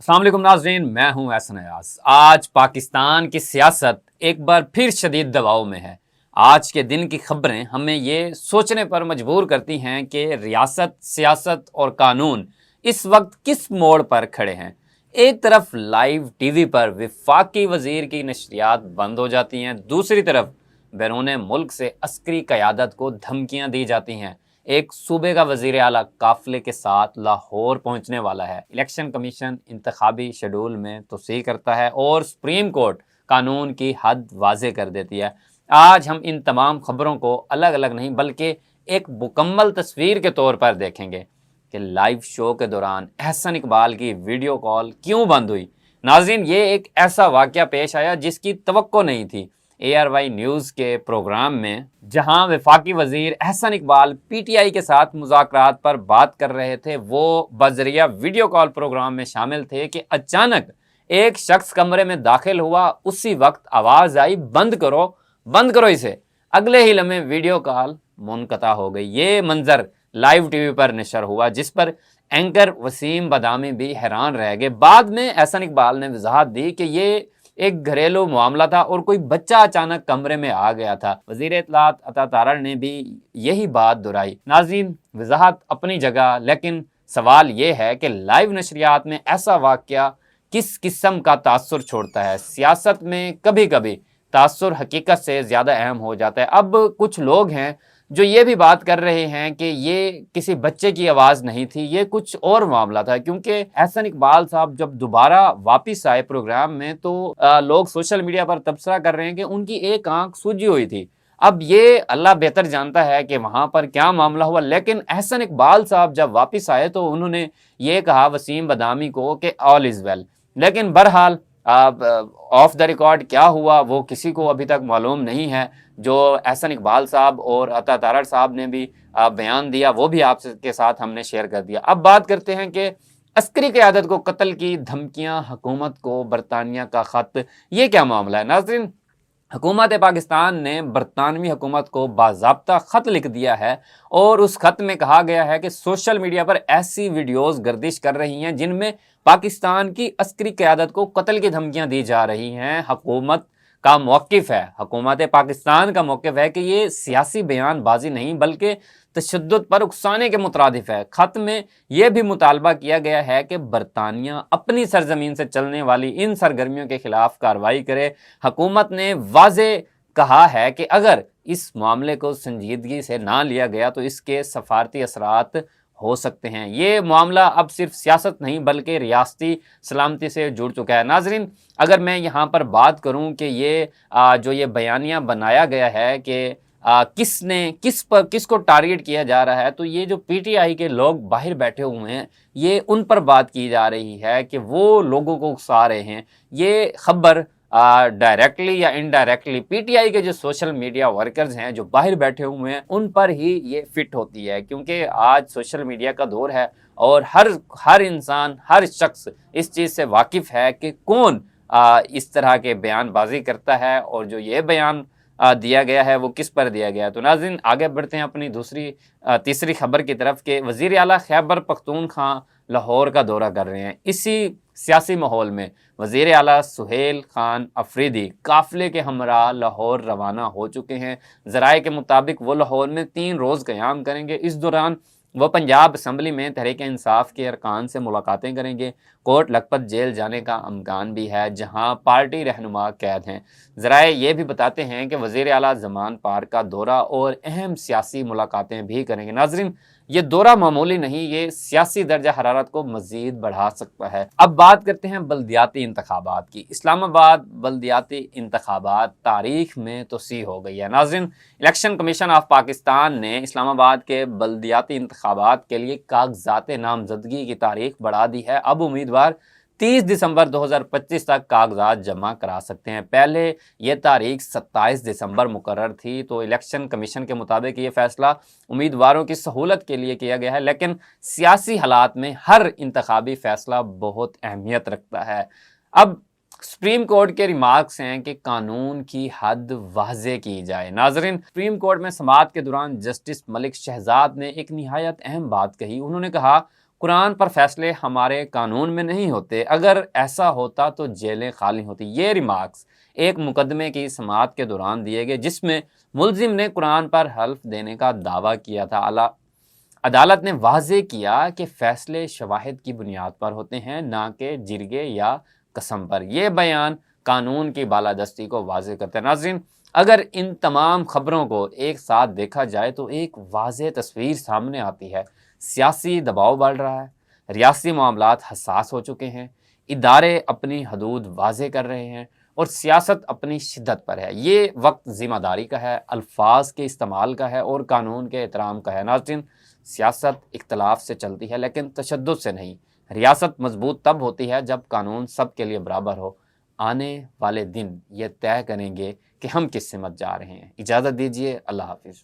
अस्सलाम वालेकुम नाज़रीन, मैं हूं एहसन अयाज। आज पाकिस्तान की सियासत एक बार फिर शदीद दबाव में है। आज के दिन की खबरें हमें ये सोचने पर मजबूर करती हैं कि रियासत, सियासत और कानून इस वक्त किस मोड़ पर खड़े हैं। एक तरफ लाइव टीवी पर वफाकी वजीर की नशरियात बंद हो जाती हैं, दूसरी तरफ बैरून मुल्क से अस्करी क़यादत को धमकियां दी जाती हैं। एक सूबे का वजीर आला काफिले के साथ लाहौर पहुंचने वाला है। इलेक्शन कमीशन इंतखाबी शेड्यूल में तोसीह करता है और सुप्रीम कोर्ट कानून की हद वाजे कर देती है। आज हम इन तमाम खबरों को अलग अलग नहीं बल्कि एक मुकम्मल तस्वीर के तौर पर देखेंगे कि लाइव शो के दौरान एहसन इकबाल की वीडियो कॉल क्यों बंद हुई। नाज़रीन, ये एक ऐसा वाक़या पेश आया जिसकी तवक्को नहीं थी। ARY न्यूज़ के प्रोग्राम में जहां वफाकी वजीर एहसन इकबाल PTI के साथ मुज़ाकरात पर बात कर रहे थे, वो बजरिया वीडियो कॉल प्रोग्राम में शामिल थे कि अचानक एक शख्स कमरे में दाखिल हुआ। उसी वक्त आवाज़ आई, बंद करो इसे। अगले ही लम्हे वीडियो कॉल मुनक़ता हो गई। ये मंजर लाइव टीवी पर नशर हुआ, जिस पर एंकर वसीम बदामी भी हैरान रह गए। बाद में एहसन इकबाल ने वजाहत दी कि ये एक घरेलू मामला था और कोई बच्चा अचानक कमरे में आ गया था। वजीर इत्तलात अता तारड़ ने भी यही बात दोहराई। नाज़रीन, वजाहत अपनी जगह, लेकिन सवाल ये है कि लाइव नशरियात में ऐसा वाक़या किस किस्म का तासुर छोड़ता है। सियासत में कभी कभी तासुर हकीकत से ज़्यादा अहम हो जाता है। अब कुछ लोग हैं जो ये भी बात कर रहे हैं कि ये किसी बच्चे की आवाज़ नहीं थी, ये कुछ और मामला था, क्योंकि एहसन इकबाल साहब जब दोबारा वापस आए प्रोग्राम में तो लोग सोशल मीडिया पर तबसरा कर रहे हैं कि उनकी एक आंख सूजी हुई थी। अब ये अल्लाह बेहतर जानता है कि वहाँ पर क्या मामला हुआ, लेकिन एहसन इकबाल साहब जब वापस आए तो उन्होंने ये कहा वसीम बदामी को कि ऑल इज़ वेल। लेकिन बहरहाल ऑफ द रिकॉर्ड क्या हुआ वो किसी को अभी तक मालूम नहीं है। जो एहसन इकबाल साहब और अता तारड़ साहब ने भी बयान दिया वो भी आपके साथ हमने शेयर कर दिया। अब बात करते हैं कि अस्करी क़यादत को कत्ल की धमकियां, हुकूमत को बरतानिया का ख़त, ये क्या मामला है। नाज़रीन, हुकूमत पाकिस्तान ने बरतानवी हुकूमत को बाज़ाब्ता ख़त लिख दिया है और उस ख़त में कहा गया है कि सोशल मीडिया पर ऐसी वीडियोज़ गर्दिश कर रही हैं जिनमें पाकिस्तान की अस्करी क़यादत को कत्ल की धमकियां दी जा रही हैं। हुकूमत का मौक़िफ़ है, हुकूमत पाकिस्तान का मौक़िफ़ है कि ये सियासी बयानबाजी नहीं बल्कि तशद्दुद पर उकसाने के मुतरादिफ है। ख़त में यह भी मुतालबा किया गया है कि बरतानिया अपनी सरजमीन से चलने वाली इन सरगर्मियों के खिलाफ कार्रवाई करे। हुकूमत ने वाज़े कहा है कि अगर इस मामले को संजीदगी से ना लिया गया तो इसके सफारती असरात हो सकते हैं। ये मामला अब सिर्फ सियासत नहीं बल्कि रियासती सलामती से जुड़ चुका है। नाज़रीन, अगर मैं यहाँ पर बात करूँ कि ये जो ये बयानिया बनाया गया है कि किसको टारगेट किया जा रहा है, तो ये जो PTI के लोग बाहर बैठे हुए हैं ये उन पर बात की जा रही है कि वो लोगों को उकसा रहे हैं। ये खबर डायरेक्टली या इनडायरेक्टली PTI के जो सोशल मीडिया वर्कर्स हैं जो बाहर बैठे हुए हैं उन पर ही ये फिट होती है, क्योंकि आज सोशल मीडिया का दौर है और हर इंसान, हर शख्स इस चीज़ से वाकिफ़ है कि कौन इस तरह के बयानबाजी करता है और जो ये बयान दिया गया है वो किस पर दिया गया है। तो नाज़रीन, आगे बढ़ते हैं अपनी तीसरी खबर की तरफ कि वज़ीर आला खैबर पख्तूनख्वा लाहौर का दौरा कर रहे हैं। इसी सियासी माहौल में वज़ीर आला सुहेल खान अफरीदी काफ़िले के हमरा लाहौर रवाना हो चुके हैं। ज़राए के मुताबिक वो लाहौर में 3 रोज़ क़याम करेंगे। इस दौरान वो पंजाब असम्बली में तहरीक इंसाफ के अरकान से मुलाकातें करेंगे। कोट लखपत जेल जाने का अमकान भी है जहां पार्टी रहनुमा कैद हैं। ज़राए ये भी बताते हैं कि वज़ीर आला ज़मान पार्क का दौरा और अहम सियासी मुलाकातें भी करेंगे। नाज़रीन, ये दौरा मामूली नहीं, ये सियासी दर्जा हरारत को मज़ीद बढ़ा सकता है। अब बात करते हैं बल्दियाती इंतखाबात की। इस्लामाबाद बल्दियाती इंतखाबात तारीख में तोसी हो गई है। नाज़रीन, इलेक्शन कमीशन ऑफ पाकिस्तान ने इस्लामाबाद के बल्दियाती इंतखाबात के लिए कागजात नामजदगी की तारीख बढ़ा दी है। अब उम्मीदवार 30 दिसंबर 2025 तक कागजात जमा करा सकते हैं। पहले ये तारीख 27 दिसंबर मुकर्रर थी। तो इलेक्शन कमीशन के मुताबिक ये फैसला उम्मीदवारों की सहूलत के लिए किया गया है, लेकिन सियासी हालात में हर इंतखाबी फैसला बहुत अहमियत रखता है। अब सुप्रीम कोर्ट के रिमार्क्स हैं कि कानून की हद वाज़े की जाए। नाजरीन, सुप्रीम कोर्ट में समाअत के दौरान जस्टिस मलिक शहजाद ने एक निहायत अहम बात कही। उन्होंने कहा, قرآن پر فیصلے ہمارے قانون میں نہیں ہوتے، اگر ایسا ہوتا تو جیلیں خالی ہوتی۔ یہ ریمارکس ایک مقدمے کی سماعت کے دوران دیے گئے جس میں ملزم نے قرآن پر حلف دینے کا دعویٰ کیا تھا۔ عدالت نے واضح کیا کہ فیصلے شواہد کی بنیاد پر ہوتے ہیں، نہ کہ جرگے یا قسم پر۔ یہ بیان قانون کی بالادستی کو واضح کرتا ہے۔ ناظرین، اگر ان تمام خبروں کو ایک ساتھ دیکھا جائے تو ایک واضح تصویر سامنے آتی ہے۔ سیاسی دباؤ بڑھ رہا ہے، ریاستی معاملات حساس ہو چکے ہیں، ادارے اپنی حدود واضح کر رہے ہیں اور سیاست اپنی شدت پر ہے۔ یہ وقت ذمہ داری کا ہے، الفاظ کے استعمال کا ہے اور قانون کے احترام کا ہے۔ ناظرین، سیاست اختلاف سے چلتی ہے لیکن تشدد سے نہیں۔ ریاست مضبوط تب ہوتی ہے جب قانون سب کے لیے برابر ہو۔ آنے والے دن یہ طے کریں گے کہ ہم کس سمت جا رہے ہیں۔ اجازت دیجیے، اللہ حافظ۔